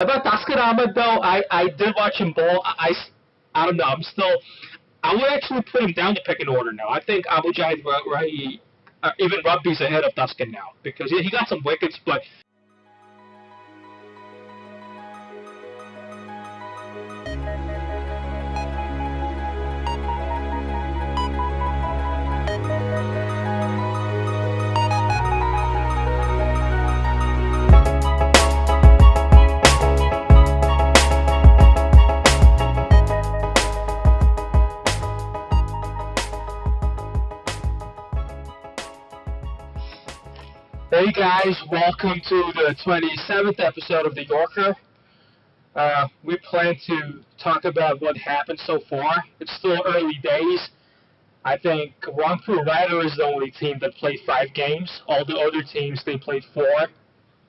About Tasker Ahmed though, I did watch him bowl. I don't know. I would actually put him down the pecking order now. I think Abu Jahid, right, even Rugby's ahead of Tuscan now because he got some wickets, but hey guys, welcome to the 27th episode of The Yorker. We plan to talk about what happened so far. It's still early days. I think Rangpur Rider is the only team that played 5 games. All the other teams, they played 4.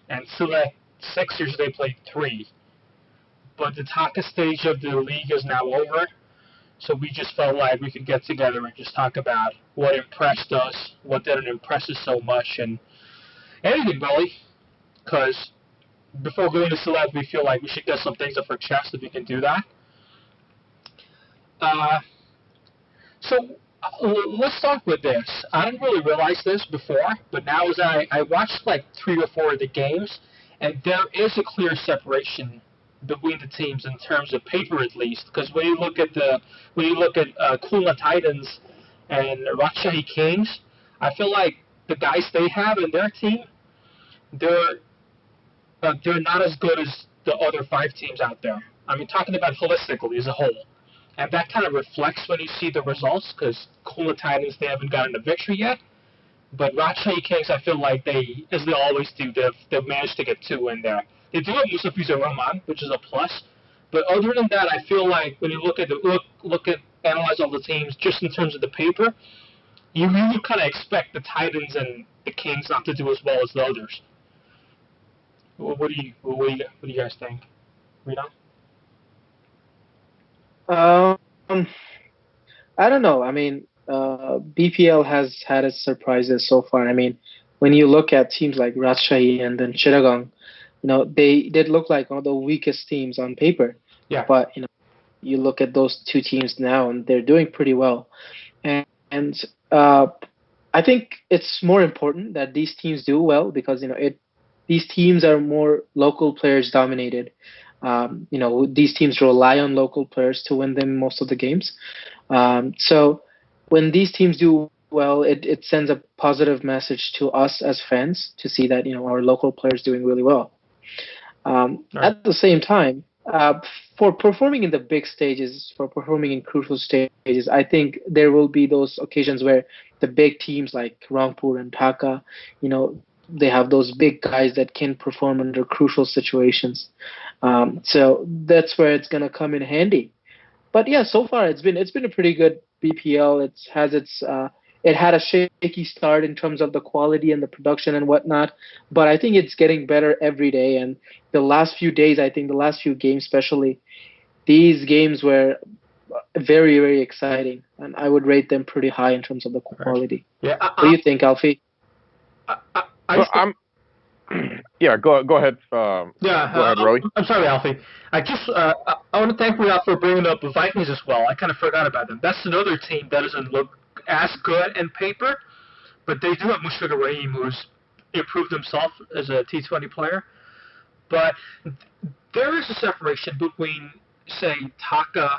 And Select Sixers, they played 3. But the Taka stage of the league is now over. So we just felt like we could get together and just talk about what impressed us, what didn't impress us so much, and anything really. Because before going to select, we feel like we should get some things off our chest if we can do that. Uh, let's start with this. I didn't really realize this before, but now as I watched like 3 or 4 of the games, and there is a clear separation between the teams in terms of paper at least. Because when you look at Kulna Titans and Rajshahi Kings, I feel like the guys they have in their team, they're they're not as good as the other 5 teams out there. I mean, talking about holistically as a whole. And that kind of reflects when you see the results, because Kula Titans, they haven't gotten a victory yet. But Rajshahi Kings, I feel like they, as they always do, they've managed to get 2 in there. They do have Mustafiza Rahman, which is a plus. But other than that, I feel like when you analyze all the teams just in terms of the paper, you really kind of expect the Titans and the Kings not to do as well as the others. What do you guys think? Rita? Um, I don't know. I mean, BPL has had its surprises so far. I mean, when you look at teams like Rajshahi and then Chittagong, they did look like one of the weakest teams on paper. Yeah. But, you look at those 2 teams now and they're doing pretty well. And I think it's more important that these teams do well because, these teams are more local players dominated. These teams rely on local players to win them most of the games. So when these teams do well, it sends a positive message to us as fans to see that our local players doing really well. Right. At the same time, for performing in the big stages, for performing in crucial stages, I think there will be those occasions where the big teams like Rangpur and Dhaka, they have those big guys that can perform under crucial situations. So that's where it's gonna come in handy. But yeah, so far it's been a pretty good BPL. It had a shaky start in terms of the quality and the production and whatnot, but I think it's getting better every day. And the last few days, I think the last few games, especially these games, were very very exciting, and I would rate them pretty high in terms of the Right. quality. Yeah. What do you think, Alfie? I So I'm yeah. Go ahead. Yeah, Go ahead, Roey. I'm sorry, Alfie. I want to thank Riyadh for bringing up the Vikings as well. I kind of forgot about them. That's another team that doesn't look as good in paper, but they do have Mushfiq Rahim, who's improved himself as a T20 player. But there is a separation between, say, Taka,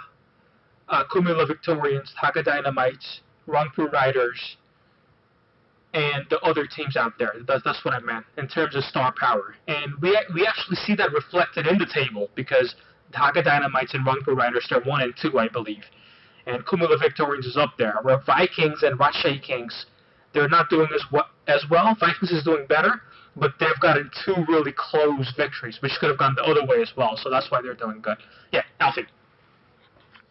Kumula Victorians, Taka Dynamites, Rangpur Riders, and the other teams out there. That's what I meant in terms of star power. And we actually see that reflected in the table because Dhaka Dynamites and Rangpur Riders are 1 and 2, I believe. And Kumula Victorians is up there. Where Vikings and Rajshahi Kings, they're not doing as well. Vikings is doing better, but they've gotten 2 really close victories, which could have gone the other way as well. So that's why they're doing good. Yeah, Alfie.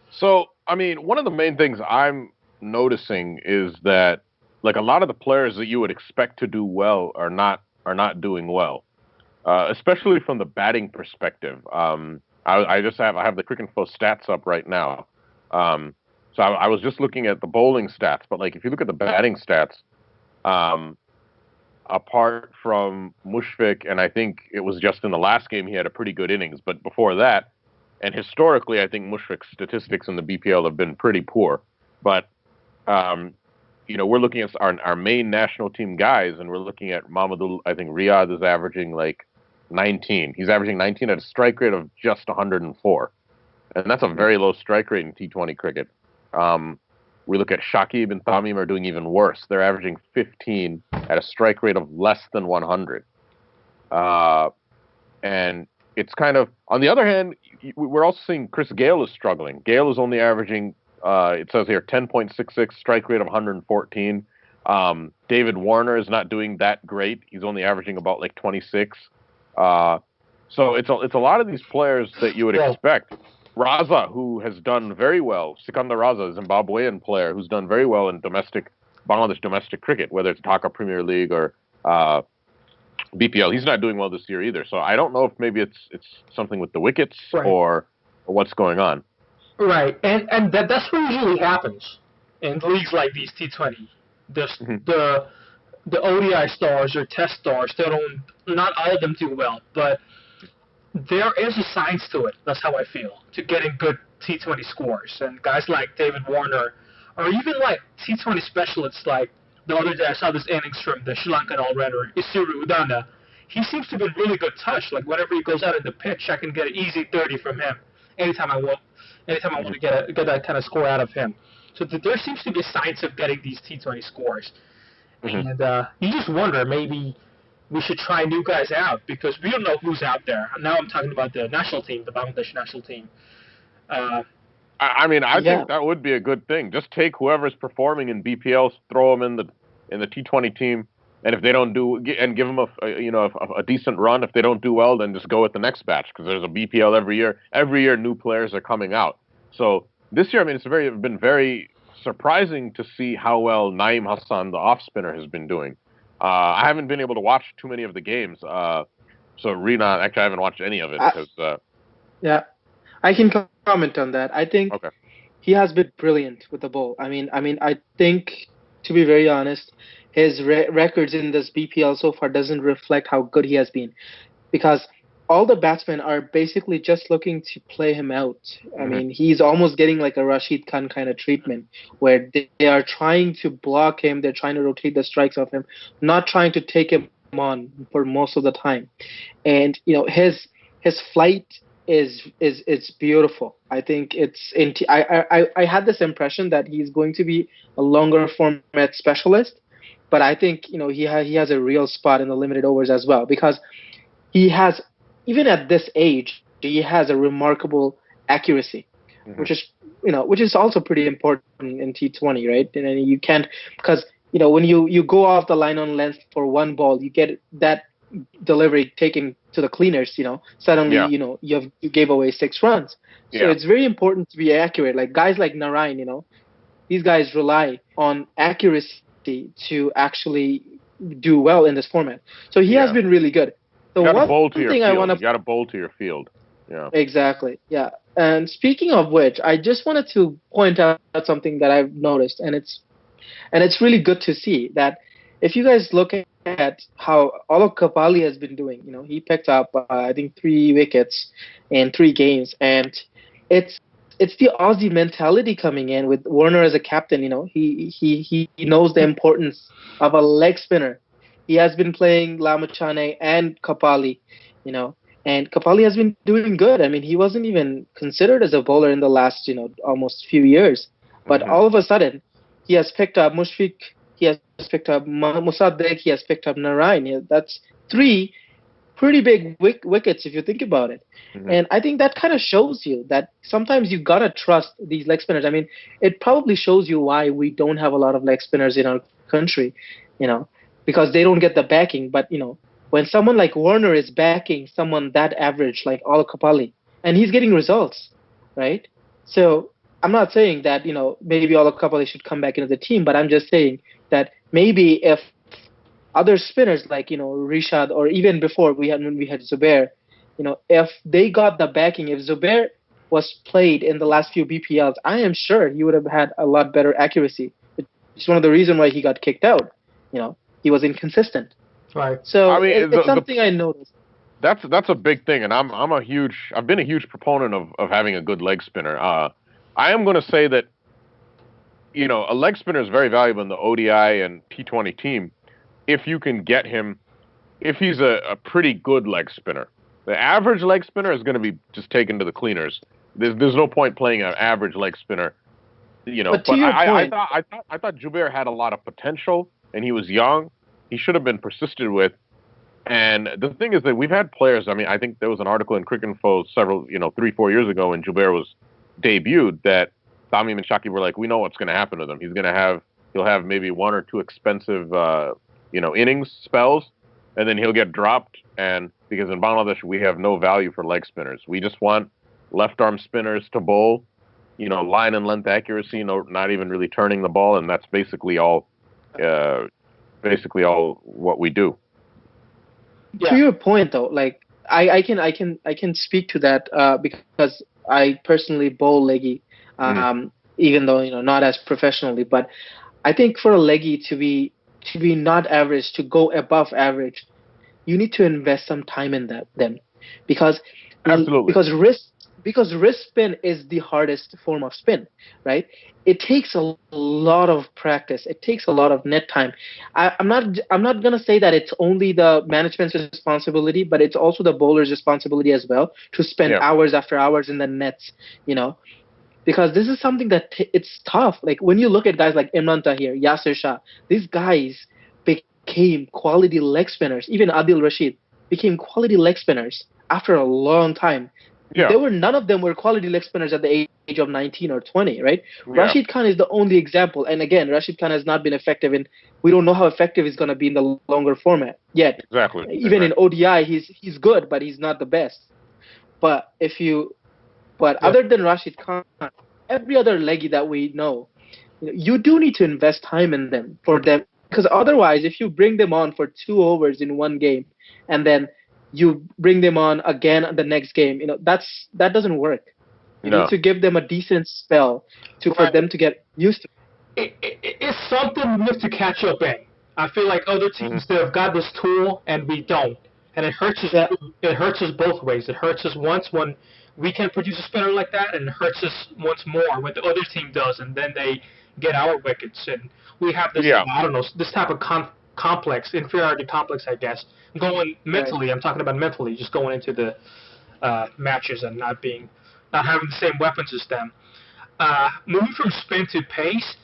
So I mean, one of the main things I'm noticing is that like a lot of the players that you would expect to do well are not doing well, especially from the batting perspective. I have the Cricket Info stats up right now. So I was just looking at the bowling stats, but like if you look at the batting stats, apart from Mushfiq, and I think it was just in the last game he had a pretty good innings. But before that, and historically, I think Mushfiq's statistics in the BPL have been pretty poor. But we're looking at our main national team guys, and we're looking at Mamadou. I think Riyadh is averaging like 19. He's averaging 19 at a strike rate of just 104, and that's a very low strike rate in T20 cricket. We look at Shakib and Tamim are doing even worse. They're averaging 15 at a strike rate of less than 100. And it's kind of, on the other hand, we're also seeing Chris Gale is struggling. Gale is only averaging, it says here, 10.66, strike rate of 114. David Warner is not doing that great. He's only averaging about like 26. So it's a lot of these players that you would expect. Raza, who has done very well, Sikandar Raza, a Zimbabwean player who's done very well in Bangladesh domestic cricket, whether it's Dhaka Premier League or BPL. He's not doing well this year either. So I don't know if maybe it's something with the wickets or what's going on. Right, and that's what usually happens in leagues like these T20. The ODI stars or Test stars, not all of them do well, but there is a science to it. That's how I feel, to getting good T20 scores. And guys like David Warner, or even like T20 specialists, like the other day I saw this innings from the Sri Lankan all-rounder Isiru Udana. He seems to be in really good touch. Like whenever he goes out in the pitch, I can get an easy 30 from him anytime I want to get that kind of score out of him. So there seems to be a science of getting these T20 scores. And you just wonder, maybe we should try new guys out, because we don't know who's out there. Now I'm talking about the national team, the Bangladesh national team. I think that would be a good thing. Just take whoever's performing in BPL, throw them in the T20 team, and if they don't and give them a decent run. If they don't do well, then just go with the next batch, because there's a BPL every year. Every year, new players are coming out. So this year, it's been very surprising to see how well Naeem Hassan, the off spinner, has been doing. I haven't been able to watch too many of the games. So Rinat, actually, I haven't watched any of it. Yeah, I can comment on that. I think he has been brilliant with the ball. I think, to be very honest, his records in this BPL so far doesn't reflect how good he has been, because all the batsmen are basically just looking to play him out. He's almost getting like a Rashid Khan kind of treatment, where they are trying to block him, they're trying to rotate the strikes off him, not trying to take him on for most of the time. And his flight is beautiful. I think I had this impression that he's going to be a longer format specialist, but I think he has a real spot in the limited overs as well, because he has, even at this age, he has a remarkable accuracy, which is also pretty important in T20, right? And you can't, because when you go off the line on length for one ball, you get that delivery taken to the cleaners. Suddenly you gave away 6 runs. So it's very important to be accurate. Like guys like Narayan, these guys rely on accuracy to actually do well in this format. So he has been really good. So you got to bowl to your field. Yeah. Exactly. Yeah. And speaking of which, I just wanted to point out something that I've noticed, and it's really good to see that if you guys look at how Alok Kapali has been doing, he picked up I think 3 wickets in 3 games, and it's the Aussie mentality coming in with Warner as a captain. He knows the importance of a leg spinner. He has been playing Lamachane and Kapali, and Kapali has been doing good. He wasn't even considered as a bowler in the last, almost few years. But all of a sudden, he has picked up Mushfiq, he has picked up Musaddiq, he has picked up Narayan. That's 3 pretty big wickets if you think about it. And I think that kind of shows you that sometimes you got to trust these leg spinners. It probably shows you why we don't have a lot of leg spinners in our country, because they don't get the backing. But, when someone like Warner is backing someone that average like Alok Kapali, and he's getting results, right? So I'm not saying that, maybe Alok Kapali should come back into the team, but I'm just saying that maybe if other spinners like, Rishad, or even before when we had Zubair, if they got the backing, if Zubair was played in the last few BPLs, I am sure he would have had a lot better accuracy. It's one of the reasons why he got kicked out. He was inconsistent. Right. So I mean, it's something I noticed. that's a big thing, and I've been a huge proponent of having a good leg spinner. I am going to say that a leg spinner is very valuable in the ODI and T20 team if you can get him if he's a pretty good leg spinner. The average leg spinner is going to be just taken to the cleaners. There's no point playing an average leg spinner, But to But your point, I thought Joubert had a lot of potential, and he was young. He should have been persisted with. And the thing is that we've had players. I mean, I think there was an article in Cricinfo 3-4 years ago when Joubert was debuted that Tamim and Shaki were like, we know what's going to happen to them. He'll have maybe one or two expensive, innings spells, and then he'll get dropped. And because in Bangladesh we have no value for leg spinners, we just want left arm spinners to bowl, line and length accuracy, not even really turning the ball, and that's basically all what we do. To your point though, like I can speak to that because I personally bowl leggy, even though not as professionally. But I think for a leggy to be not average, to go above average, you need to invest some time in them because Absolutely. because wrist spin is the hardest form of spin, right? It takes a lot of practice. It takes a lot of net time. I'm not gonna say that it's only the management's responsibility, but it's also the bowler's responsibility as well to spend hours after hours in the nets, because this is something that it's tough. Like when you look at guys like Imran Tahir, Yasir Shah, these guys became quality leg spinners. Even Adil Rashid became quality leg spinners after a long time. Yeah. None of them were quality leg spinners at the age of 19 or 20, right? Yeah. Rashid Khan is the only example. And again, Rashid Khan has not been effective we don't know how effective he's going to be in the longer format yet. Exactly. Even in ODI, he's good, but he's not the best. But other than Rashid Khan, every other leggy that we know, you do need to invest time in them for them. Because otherwise, if you bring them on for 2 overs in one game, and then you bring them on again the next game, that doesn't work. You need to give them a decent spell for them to get used to. It's something we have to catch up in. I feel like other teams that have got this tool and we don't, and it hurts us. It hurts us both ways. It hurts us once when we can produce a spinner like that, and it hurts us once more when the other team does, and then they get our wickets, and we have this. I don't know, this type of complex, inferiority complex, I guess. Going mentally, right. I'm talking about mentally, just going into the matches and not having the same weapons as them. Moving from spin to pace,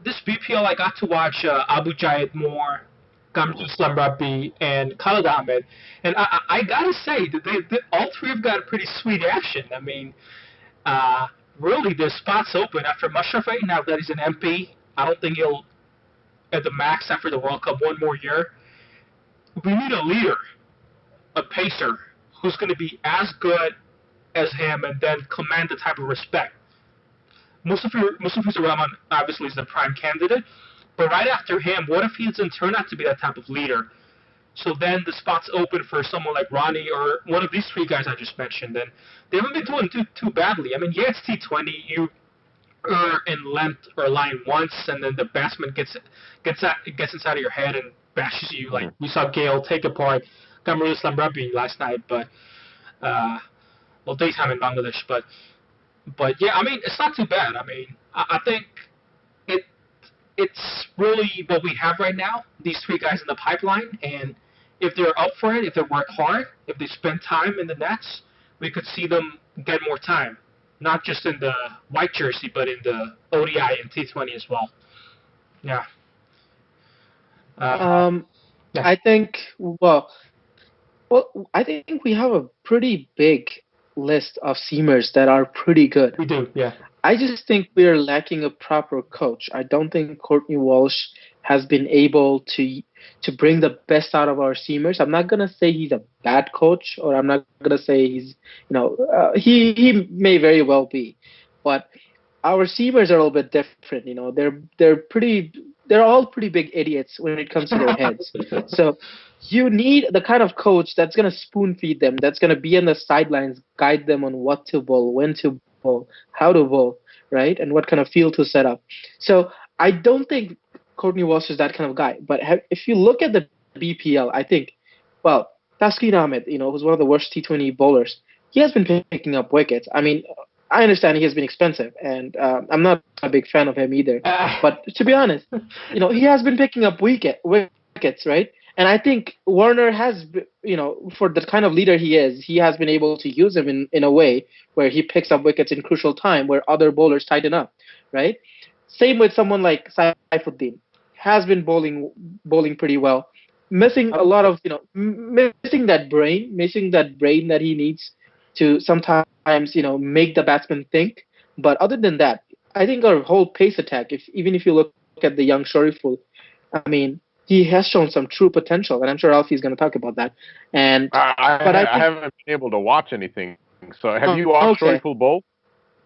this BPL I got to watch Abu Jayed Moore, Gamze Islam Rabbi, and Khalid Ahmed, and I gotta say that they all three have got pretty sweet action. I mean, really, there's spots open after Mushrafay. Now that he's an MP, I don't think he'll at the max after the World Cup one more year. We need a leader, a pacer, who's going to be as good as him and then command the type of respect. Mustafa Rahman obviously is the prime candidate, but right after him, what if he doesn't turn out to be that type of leader? So then the spot's open for someone like Ronnie or one of these three guys I just mentioned, and they haven't been doing too badly. I mean, it's T20, you in length or line once, and then the batsman gets inside of your head and bashes you. Like we saw Gale take apart Gamze Islam Rabbi last night, but daytime in Bangladesh. But yeah, I mean it's not too bad. I mean I think it's really what we have right now. These three guys in the pipeline, and if they're up for it, if they work hard, if they spend time in the nets, we could see them get more time. Not just in the white jersey, but in the ODI and T20 as well. Yeah. I think, I think we have a pretty big list of seamers that are pretty good. We do, yeah. I just think we are lacking a proper coach. I don't think Courtney Walsh has been able to bring the best out of our seamers. I'm not gonna say he's a bad coach, or I'm not gonna say he's, he may very well be, but our seamers are a little bit different. They're all pretty big idiots when it comes to their heads. So you need the kind of coach that's gonna spoon feed them, that's gonna be on the sidelines, guide them on what to bowl, when to bowl, how to bowl, right, and what kind of field to set up. So I don't think Courtney Walsh is that kind of guy. But if you look at the BPL, I think, well, Taskin Ahmed, who's one of the worst T20 bowlers, he has been picking up wickets. I mean, I understand he has been expensive, and I'm not a big fan of him either. But to be honest, he has been picking up wickets, right? And I think Warner has, for the kind of leader he has been able to use him in a way where he picks up wickets in crucial time where other bowlers tighten up, right? Same with someone like Saifuddin, has been bowling pretty well, missing a lot of, missing that brain that he needs to sometimes, make the batsman think. But other than that, I think our whole pace attack, even if you look at the young Shariful, I mean, he has shown some true potential, and I'm sure Alfie's going to talk about that. And I haven't been able to watch anything. So have you watched Shariful bowl?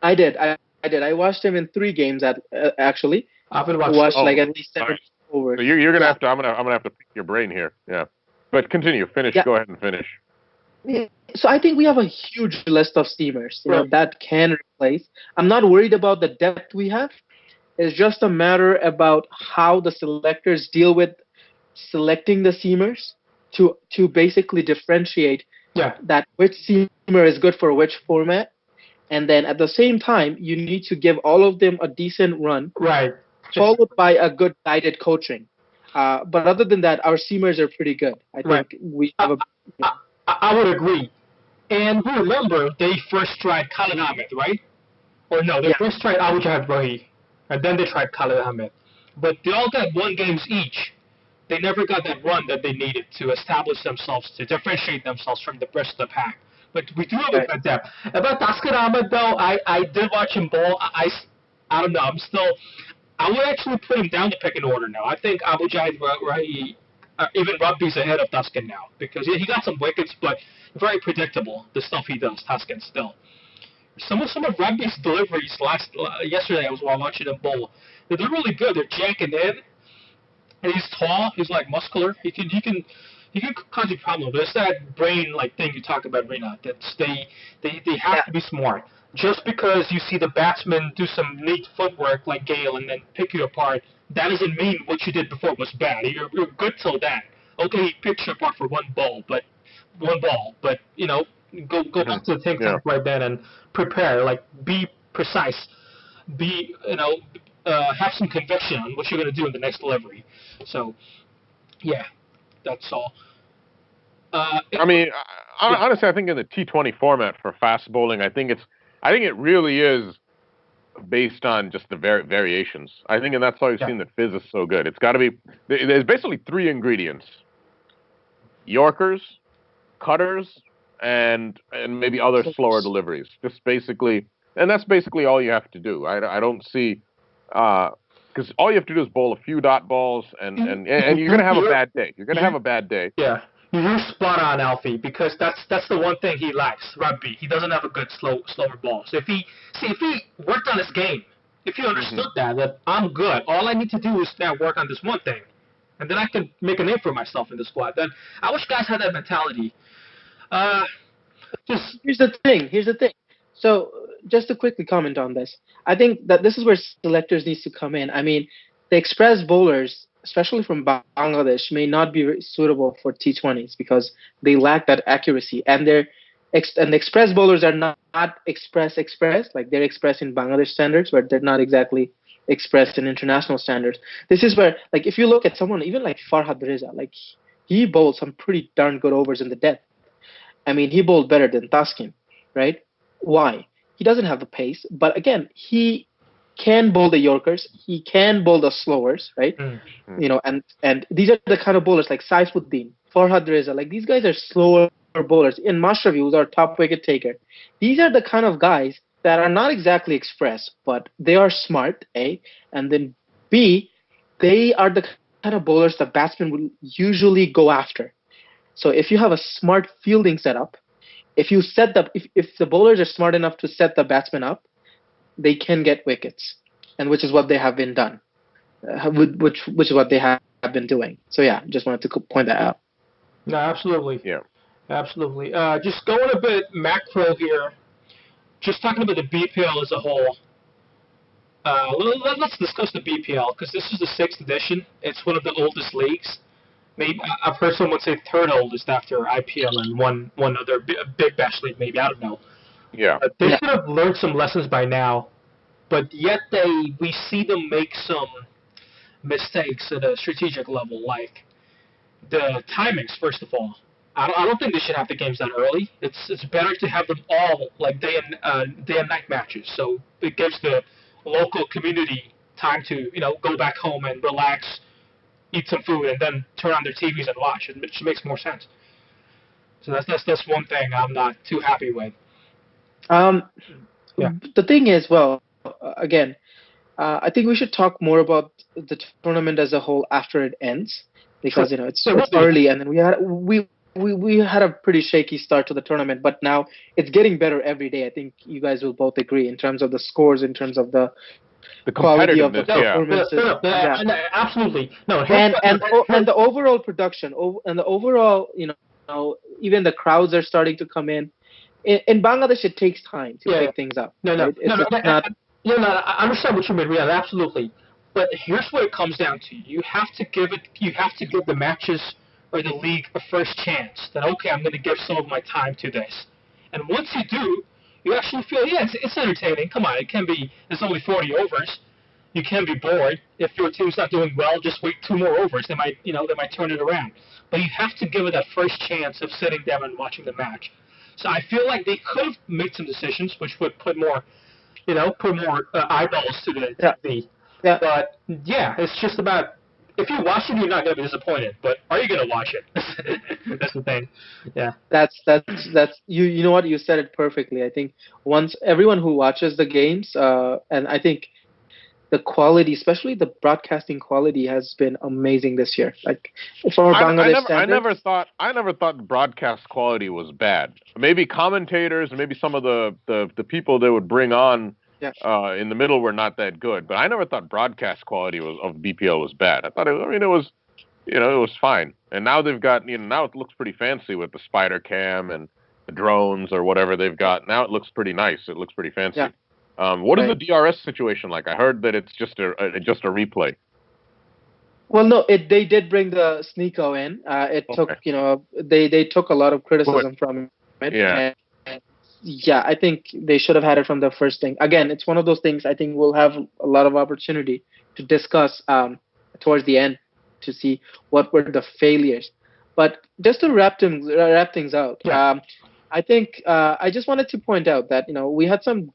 I did. I did. I watched him in 3 games actually. I've been watched like at least 7 overs. So you're gonna have to. I'm gonna have to pick your brain here. Yeah. But continue. Finish. Yeah. Go ahead and finish. Yeah. So I think we have a huge list of steamers, that can replace. I'm not worried about the depth we have. It's just a matter about how the selectors deal with selecting the seamers to basically differentiate that which seamer is good for which format. And then at the same time, you need to give all of them a decent run, right? Followed by a good guided coaching. But other than that, our seamers are pretty good. I think we have I would agree. And we remember they first tried Khalid Ahmed, right? Or no, they first tried Abu Jahad Roey, and then they tried Khalid Ahmed. But they all got 1 games each. They never got that run that they needed to establish themselves, to differentiate themselves from the rest of the pack. But we do have a good depth. About Taskin Ahmed, though, I did watch him bowl. I don't know. I would actually put him down the pecking order now. I think Abu Jahid Roey, even Rugby's ahead of Taskin now, because he got some wickets, but very predictable, the stuff he does, Taskin still. Some of Rugby's deliveries yesterday, I was watching him bowl. They're really good. They're jacking in, and he's tall. He's like muscular. He can cause you problems. But it's that brain thing you talk about, Rinat. That they have to be smart. Just because you see the batsman do some neat footwork like Gale and then pick you apart, that doesn't mean what you did before was bad. You're good till that. Okay, he picks you apart for one ball, but go back to the think tank right then and prepare. Be precise. Have some conviction on what you're going to do in the next delivery. So, yeah, that's all. Honestly, I think in the T20 format for fast bowling, I think it really is based on just the variations. I think, and that's why you've seen that Fizz is so good. It's got to be. There's basically 3 ingredients: Yorkers, cutters, and maybe other slower deliveries. Just basically, and that's basically all you have to do. I don't see, because all you have to do is bowl a few dot balls, and you're gonna have a bad day. You're gonna have a bad day. Yeah. You're spot on, Alfie, because that's the one thing he lacks, Rugby. He doesn't have a good slower ball. So if he worked on his game, if he understood that I'm good, all I need to do is now work on this one thing, and then I can make a name for myself in the squad. Then I wish guys had that mentality. Here's the thing. So just to quickly comment on this, I think that this is where selectors needs to come in. I mean, the express bowlers, especially from Bangladesh, may not be suitable for T20s because they lack that accuracy. And the express bowlers are not express, like they're express in Bangladesh standards, but they're not exactly expressed in international standards. This is where, if you look at someone, even like Farhad Reza, he bowled some pretty darn good overs in the death. I mean, he bowled better than Taskin, right? Why? He doesn't have the pace, but again, he can bowl the Yorkers, he can bowl the slowers, right? And these are the kind of bowlers like Saifuddin, Farhad Reza, these guys are slower bowlers. In Mashrafi, who's our top wicket taker, these are the kind of guys that are not exactly express, but they are smart, A, and then B, they are the kind of bowlers the batsmen will usually go after. So if you have a smart fielding setup, if the bowlers are smart enough to set the batsman up, they can get wickets, and which is what they have been done, which is what they have been doing. So yeah, just wanted to point that out. No, absolutely. Yeah, absolutely. Just going a bit macro here, just talking about the BPL as a whole. Let's discuss the BPL because this is the 6th edition. It's one of the oldest leagues. maybe I've heard someone say third oldest after IPL and one other big bash league. Maybe I don't know. Yeah. They should have learned some lessons by now, but yet we see them make some mistakes at a strategic level, like the timings. First of all, I don't think they should have the games that early. It's better to have them all like day and night matches, so it gives the local community time to go back home and relax, eat some food, and then turn on their TVs and watch. It just makes more sense. So that's one thing I'm not too happy with. Yeah. The thing is, well, again, I think we should talk more about the tournament as a whole after it ends, because it's early, and then we had a pretty shaky start to the tournament, but now it's getting better every day. I think you guys will both agree in terms of the scores, in terms of the quality of the performances. Absolutely. No, and the overall production, and the overall, even the crowds are starting to come in. In Bangladesh, it takes time to pick things up. I understand what you mean, Riyadh, absolutely. But here's what it comes down to: you have to give the matches or the league a first chance. That okay, I'm going to give some of my time to this, and once you do, you actually feel it's entertaining. Come on, there's only 40 overs. You can be bored. If your team's not doing well, just wait 2 more overs. They might turn it around. But you have to give it that first chance of sitting down and watching the match. So I feel like they could have made some decisions which would put more eyeballs to the TV. Yeah. But it's just about, if you watch it, you're not going to be disappointed. But are you going to watch it? That's the thing. Yeah. That's you know what, you said it perfectly. I think once everyone who watches the games, and I think the quality, especially the broadcasting quality, has been amazing this year. Like for Bangladesh standards, I never thought the broadcast quality was bad. Maybe commentators and maybe some of the people they would bring on in the middle were not that good. But I never thought broadcast quality of BPL was bad. I thought it was fine. And now they've got now it looks pretty fancy with the spider cam and the drones or whatever they've got. Now it looks pretty nice. It looks pretty fancy. Yeah. What is the DRS situation like? I heard that it's just a replay. Well, no, they did bring the Sneeko in. It took, they took a lot of criticism from it. Yeah. And I think they should have had it from the first thing. Again, it's one of those things I think we'll have a lot of opportunity to discuss towards the end to see what were the failures. But just to wrap things out, I think I just wanted to point out that we had some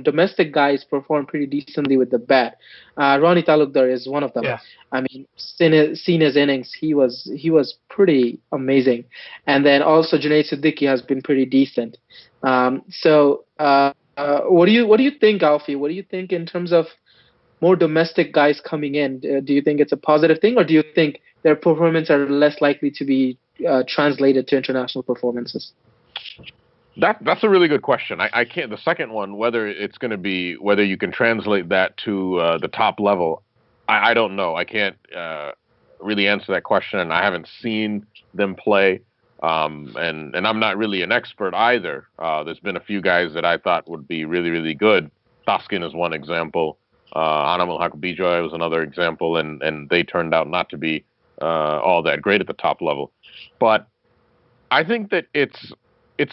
domestic guys perform pretty decently with the bat. Ronnie Talukdar is one of them. Yeah. I mean, seen his innings, he was pretty amazing. And then also Junaid Siddiqui has been pretty decent. So what do you think, Alfie? What do you think in terms of more domestic guys coming in? Do you think it's a positive thing, or do you think their performances are less likely to be translated to international performances? That's a really good question. I can't. The second one, whether you can translate that to the top level, I don't know. I can't really answer that question, and I haven't seen them play. And I'm not really an expert either. There's been a few guys that I thought would be really, really good. Taskin is one example. Anamul Hakbijoy was another example, and they turned out not to be all that great at the top level. But I think that it's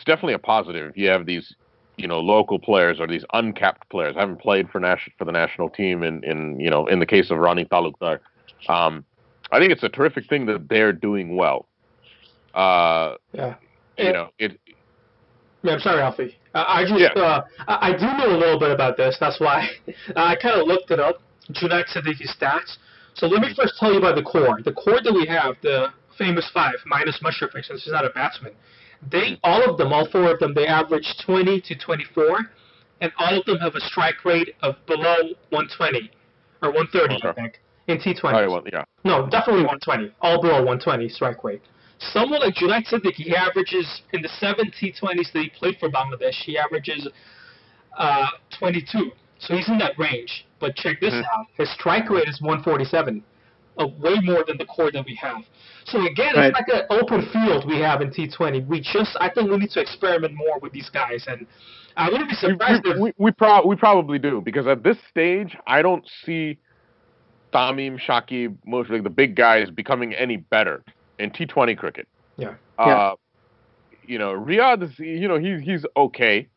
definitely a positive. You have these, local players or these uncapped players. I haven't played for the national team in the case of Ronnie Talukdar. I think it's a terrific thing that they're doing well. I'm sorry, Alfie. I do know a little bit about this. That's why I kind of looked it up. Junaid Siddiqui's stats. So let me first tell you about the core. The core that we have, the famous 5 minus Mushrifik, since he's not a batsman. All 4 of them, they average 20 to 24, and all of them have a strike rate of below 120 or 130, I think, in T20. No, definitely 120. All below 120 strike rate. Someone like Junaid Siddiqui, he averages in the 7 T20s that he played for Bangladesh, he averages 22. So he's in that range. But check this out: his strike rate is 147. Way more than the core that we have. So again, it's like an open field we have in T20. I think we need to experiment more with these guys, and I wouldn't be surprised if we probably do, because at this stage, I don't see Tamim, Shakib, Mushfiq, the big guys becoming any better in T20 cricket. Yeah. Riyadh is, he's okay.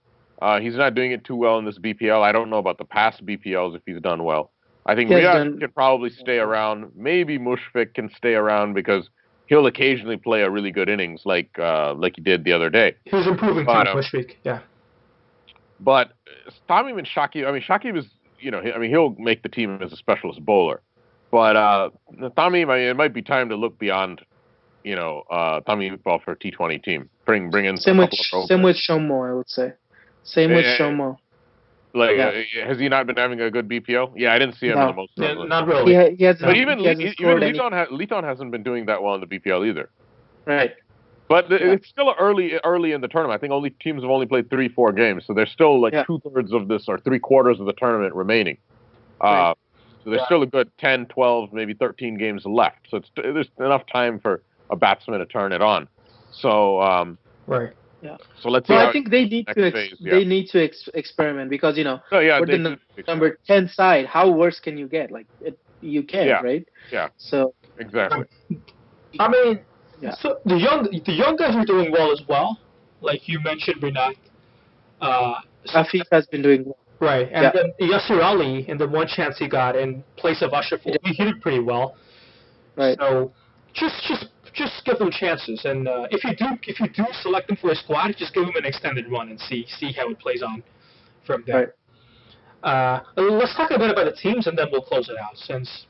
He's not doing it too well in this BPL. I don't know about the past BPLs if he's done well. I think Riyadh can probably stay around. Maybe Mushfiq can stay around because he'll occasionally play a really good innings like he did the other day. He's improving too, Mushfiq. Yeah. But Tamim and Shakib, Shakib is, he'll make the team as a specialist bowler. But Tamim, it might be time to look beyond, Tamim Iqbal for a T20 team. Bring in same with Shomo, I would say. Same with Shomo. Has he not been having a good BPL? Yeah, I didn't see him in the most. Yeah, not really. But even Liton hasn't been doing that well in the BPL either. Right. But it's still early in the tournament. I think teams have only played 3-4 games, so there's still 2/3 of this or 3/4 of the tournament remaining. So there's still a good 10, 12, maybe 13 games left. So there's enough time for a batsman to turn it on. So right. Yeah. So let's see. I think they need to experiment because for the number 10 side, how worse can you get? You can't, right? Yeah. So exactly. So the young guys are doing well as well. Like you mentioned, Rinat. Afif has been doing well. Right, and then Yasir Ali, in the one chance he got in place of Ashraf, he hit it pretty well. Right. So just give them chances, and if you do select them for a squad, just give them an extended run and see how it plays on from there. Right. Let's talk a bit about the teams, and then we'll close it out. Since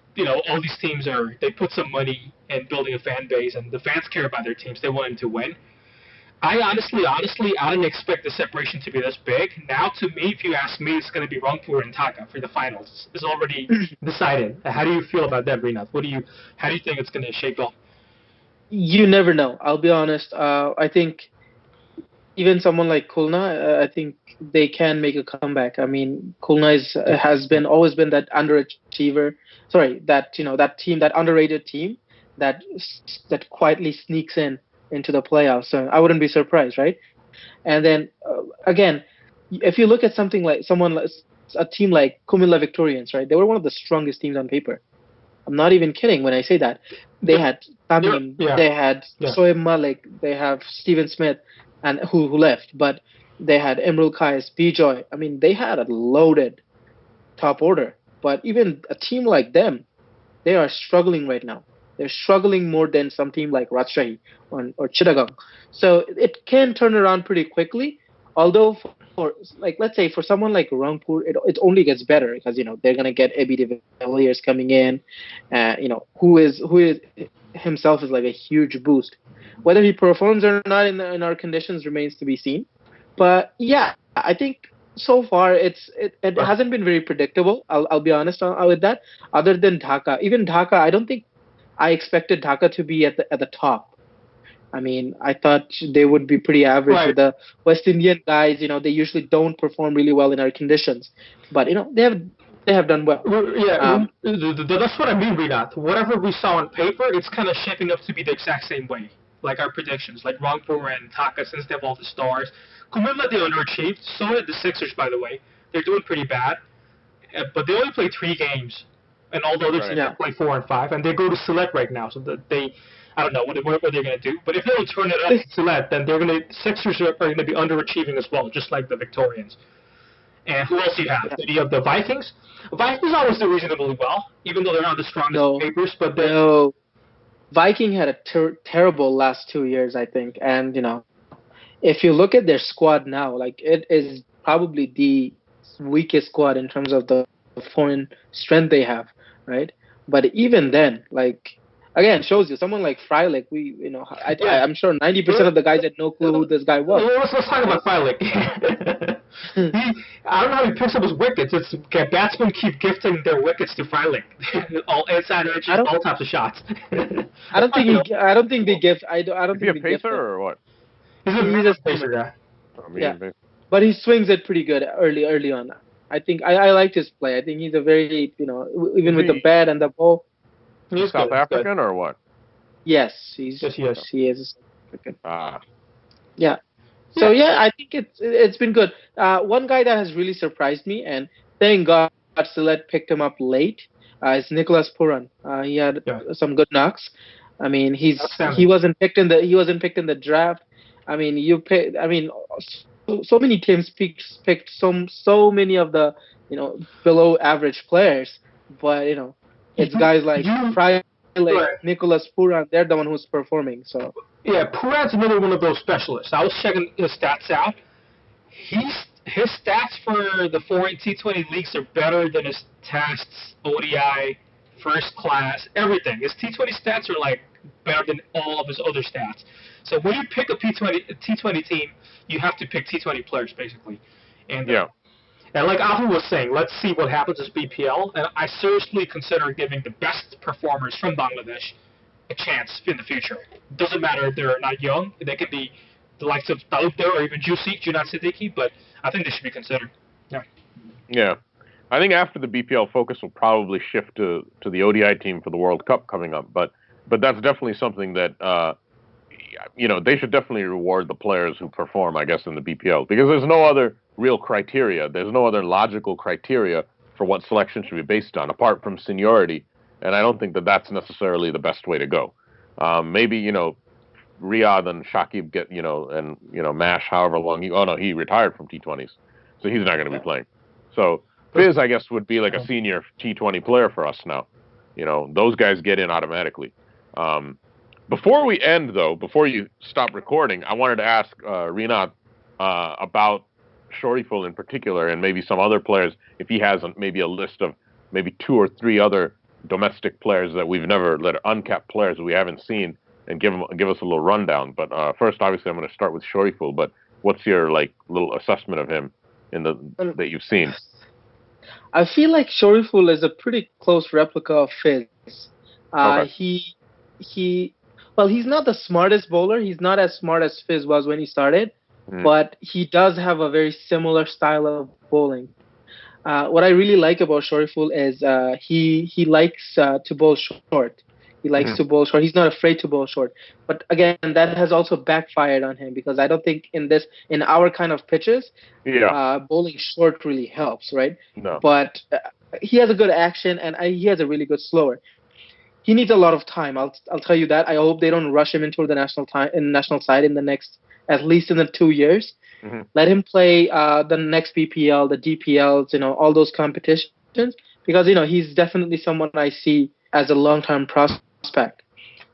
all these teams they put some money in building a fan base, and the fans care about their teams. They want them to win. I honestly, I didn't expect the separation to be this big. Now, to me, if you ask me, it's going to be Rangpur and Dhaka for the finals. It's already decided. How do you feel about that, Rinat? How do you think it's going to shape up? You never know. I'll be honest. I think even someone like Khulna, I think they can make a comeback. Khulna has always been that underachiever. Sorry, that team, that underrated team that quietly sneaks into the playoffs. So I wouldn't be surprised, right? And then again, if you look at a team like Kumilla Victorians, right? They were one of the strongest teams on paper. I'm not even kidding when I say that. They had Tamim, they had Soeb Malik, they have Stephen Smith, and who left, but they had Imrul Qais, Bijoy. They had a loaded top order. But even a team like them, they are struggling right now. They're struggling more than some team like Rajshahi or Chittagong. So it can turn around pretty quickly. Although, let's say for someone like Rangpur, it only gets better because they're gonna get AB de Villiers coming in, who is himself is like a huge boost. Whether he performs or not in our conditions remains to be seen. But yeah, I think so far it hasn't been very predictable. I'll be honest with that. Other than Dhaka, even Dhaka, I don't think I expected Dhaka to be at the top. I thought they would be pretty average with the West Indian guys. They usually don't perform really well in our conditions, but they have done well. Yeah, that's what I mean, Rinat. Whatever we saw on paper, it's kind of shaping up to be the exact same way, like our predictions, like Rangpur and Dhaka, since they have all the stars. Kumilla, they underachieved. So did the Sixers, by the way. They're doing pretty bad, but they only played 3 games, and all the other teams play 4 and 5, and they go to Select right now, so that I don't know what they're going to do. But if they don't turn it up to Select, then Sixers are going to be underachieving as well, just like the Victorians. And who else do you have? You have the Vikings. Vikings always do reasonably well, even though they're not the strongest papers. But Viking had a terrible last 2 years, I think. And if you look at their squad now, it is probably the weakest squad in terms of the foreign strength they have, right? But even then, again, shows you someone like Freilich. I'm sure 90% of the guys had no clue who this guy was. Let's talk about Freilich. I don't know how he picks up his wickets. Batsmen keep gifting their wickets to Freilich. All inside edges, all types of shots. I don't think they gift. I don't think he a pacer or what? He's a pacer guy. But he swings it pretty good early on. I think I liked his play. I think he's a very even with the bat and the ball. He's South African or what? Yes, he is. African. Yeah. So I think it's been good. One guy that has really surprised me, and thank God Select picked him up late, is Nicholas Puran. He had Yeah. some good knocks. I mean, he Outstanding. wasn't picked in the draft. I mean, so many teams picked so many of the below average players, but it's guys like You Fry, like right. Nicholas Puran. They're the one who's performing. So Yeah, Purat's another one of those specialists. I was checking his stats out. His stats for the foreign T20 leagues are better than his tests, ODI, first class, everything. His T20 stats are like better than all of his other stats. So when you pick a T20 team, you have to pick T20 players basically. And Yeah. and like Ahu was saying, let's see what happens as BPL. And I seriously consider giving the best performers from Bangladesh a chance in the future. Doesn't matter if they're not young. They could be the likes of Talukder or even Junat Siddiqui, but I think they should be considered. Yeah. Yeah. I think after the BPL, focus will probably shift to the ODI team for the World Cup coming up. But that's definitely something that they should definitely reward the players who perform, I guess, in the BPL, because there's no other real criteria. There's no other logical criteria for what selection should be based on apart from seniority, and I don't think that that's necessarily the best way to go. Maybe Riyadh and Shakib get and Mash however long he retired from T20s, so he's not going to be playing. So Fizz, I guess, would be like a senior T20 player for us now. Those guys get in automatically. Before we end, though, before you stop recording, I wanted to ask Rinat about Shoriful in particular, and maybe some other players, if he has maybe a list of maybe 2 or 3 other domestic players that we've never uncapped players that we haven't seen, and give us a little rundown. But first, obviously, I'm going to start with Shoriful. But what's your little assessment of him that you've seen? I feel like Shoriful is a pretty close replica of Fizz. Okay. He's not the smartest bowler. He's not as smart as Fizz was when he started, but he does have a very similar style of bowling. What I really like about Shoriful is he likes to bowl short. He likes to bowl short. He's not afraid to bowl short. But again, that has also backfired on him, because I don't think in our kind of pitches, bowling short really helps, right? No. But he has a good action, and he has a really good slower. He needs a lot of time. I'll tell you that. I hope they don't rush him into the national side in the next, at least in the 2 years. Let him play the next BPL, the DPLs, all those competitions, because he's definitely someone I see as a long-term prospect.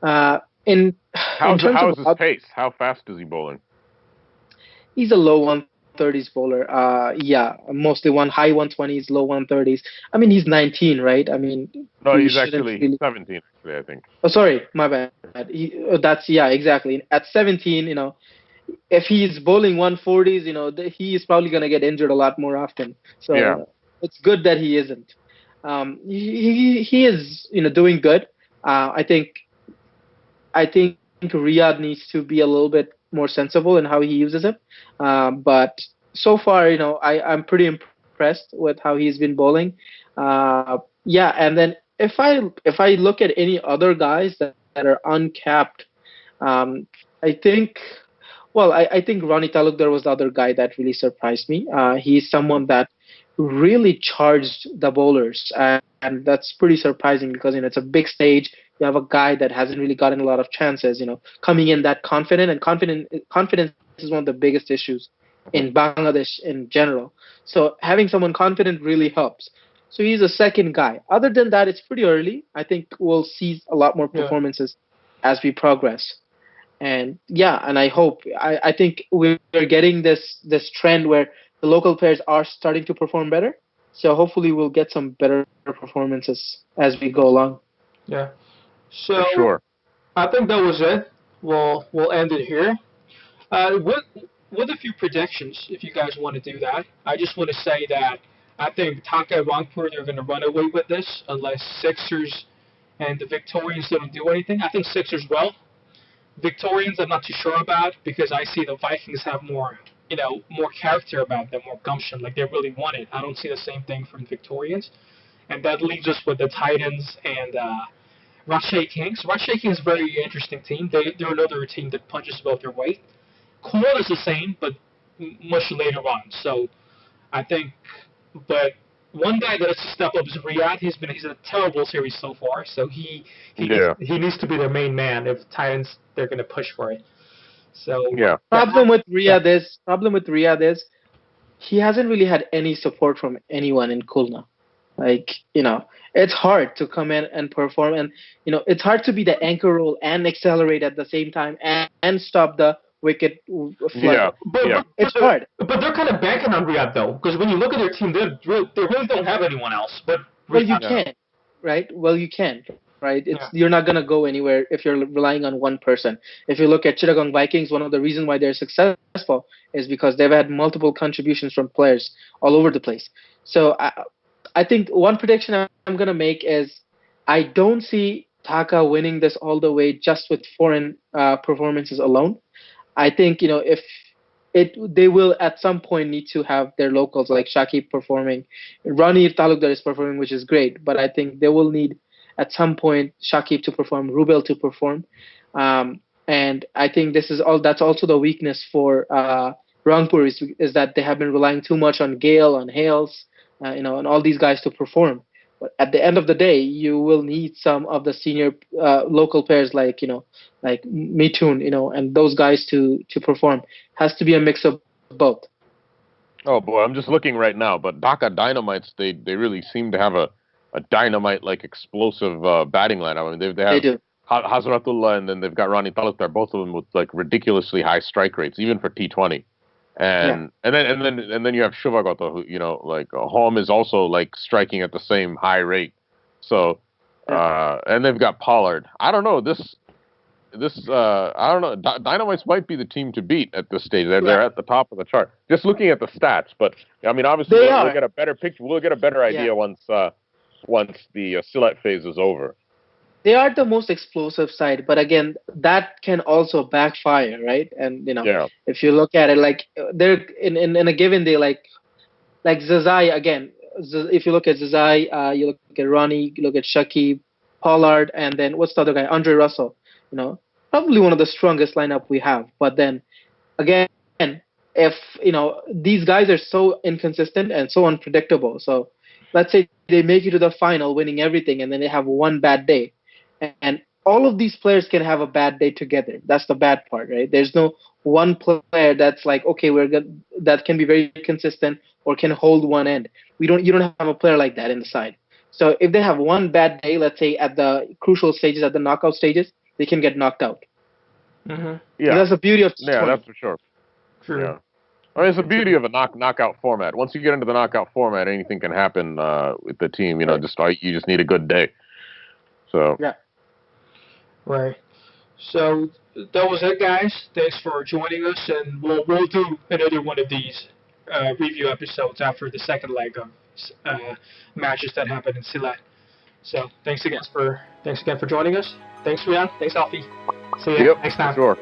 How's his pace? How fast is he bowling? He's a low 130s bowler. Mostly high 120s, low 130s. I mean, he's 19, right? I mean, no, he's actually 17. Actually, I think. Oh, sorry, my bad. Exactly. At 17, if he's bowling 140s, he is probably going to get injured a lot more often. So it's good that he isn't. He is doing good. I think Riyadh needs to be a little bit more sensible in how he uses it. But so far, I'm pretty impressed with how he's been bowling. And then if I look at any other guys that are uncapped, I think Ronnie Talukdar was the other guy that really surprised me. He's someone that really charged the bowlers, and that's pretty surprising, because it's a big stage. You have a guy that hasn't really gotten a lot of chances, coming in that confident, and confidence is one of the biggest issues in Bangladesh in general. So having someone confident really helps. So he's a second guy. Other than that, it's pretty early. I think we'll see a lot more performances as we progress. And I think we're getting this trend where the local players are starting to perform better. So hopefully we'll get some better performances as we go along. Yeah. So sure. I think that was it. We'll end it here. With a few predictions, if you guys want to do that. I just want to say that I think Dhaka and Rangpur, they're going to run away with this unless Sixers and the Victorians don't do anything. I think Sixers will. Victorians, I'm not too sure about, because I see the Vikings have more character about them, more gumption, like they really want it. I don't see the same thing from Victorians. And that leaves us with the Titans and Rajshahi Kings. Rajshahi Kings is a very interesting team. They're another team that punches above their weight. Cornwall is the same, but much later on. So I think, but one guy that has to step up is Riyadh. He's a terrible series so far, so Yeah. he needs to be their main man if Titans they're going to push for it. So Yeah. Problem with Riyadh is he hasn't really had any support from anyone in Kulna. Like, it's hard to come in and perform, and it's hard to be the anchor role and accelerate at the same time and stop the wicket flood. Yeah. Yeah. It's hard. But they're kind of banking on Riyadh though, because when you look at their team, they really don't have anyone else. But Well, you Riyadh. can, right? Well, you can, right? Yeah. You're not gonna go anywhere if you're relying on one person. If you look at Chittagong Vikings, one of the reasons why they're successful is because they've had multiple contributions from players all over the place. So I think one prediction I'm gonna make is I don't see Dhaka winning this all the way just with foreign performances alone. I think if they will at some point need to have their locals like Shakib performing, Ronnie Talukdar is performing, which is great, but I think they will need at some point Shakib to perform, Rubel to perform, and I think that's also the weakness for Rangpur is that they have been relying too much on Gale, on Hales, and all these guys to perform. But at the end of the day, you will need some of the senior local players like Mitun, and those guys to perform. Has to be a mix of both. Oh boy, I'm just looking right now. But Dhaka Dynamites, they really seem to have a dynamite like explosive batting line. I mean, they have do. Hazratullah, and then they've got Ronnie Talukdar, both of them with like ridiculously high strike rates, even for T20. And then you have Shubhagata, who like Home is also like striking at the same high rate. So and they've got Pollard. I don't know this. I don't know. Dynamites might be the team to beat at this stage. They're at the top of the chart. Just looking at the stats, but I mean, obviously we'll get a better picture. We'll get a better idea once the Sylhet phase is over. They are the most explosive side, but again, that can also backfire, right? And if you look at it, like they're in a given day, like Zazai again. If you look at Zazai, you look at Ronnie, you look at Shakib, Pollard, and then what's the other guy? Andre Russell. Probably one of the strongest lineup we have. But then again, if these guys are so inconsistent and so unpredictable, so let's say they make it to the final, winning everything, and then they have one bad day. And all of these players can have a bad day together. That's the bad part, right? There's no one player that's like, okay, we're good, that can be very consistent or can hold one end. You don't have a player like that in the side. So if they have one bad day, let's say at the crucial stages, at the knockout stages, they can get knocked out. Mm-hmm. Yeah, and that's the beauty of yeah, that's for sure. True. Yeah. I mean, it's the beauty of a knockout format. Once you get into the knockout format, anything can happen with the team. You just need a good day. So yeah. Right. So that was it, guys. Thanks for joining us, and we'll do another one of these review episodes after the second leg of matches that happened in Sylhet. So thanks again for joining us. Thanks, Rian. Thanks, Alfie. See you next time. Sure.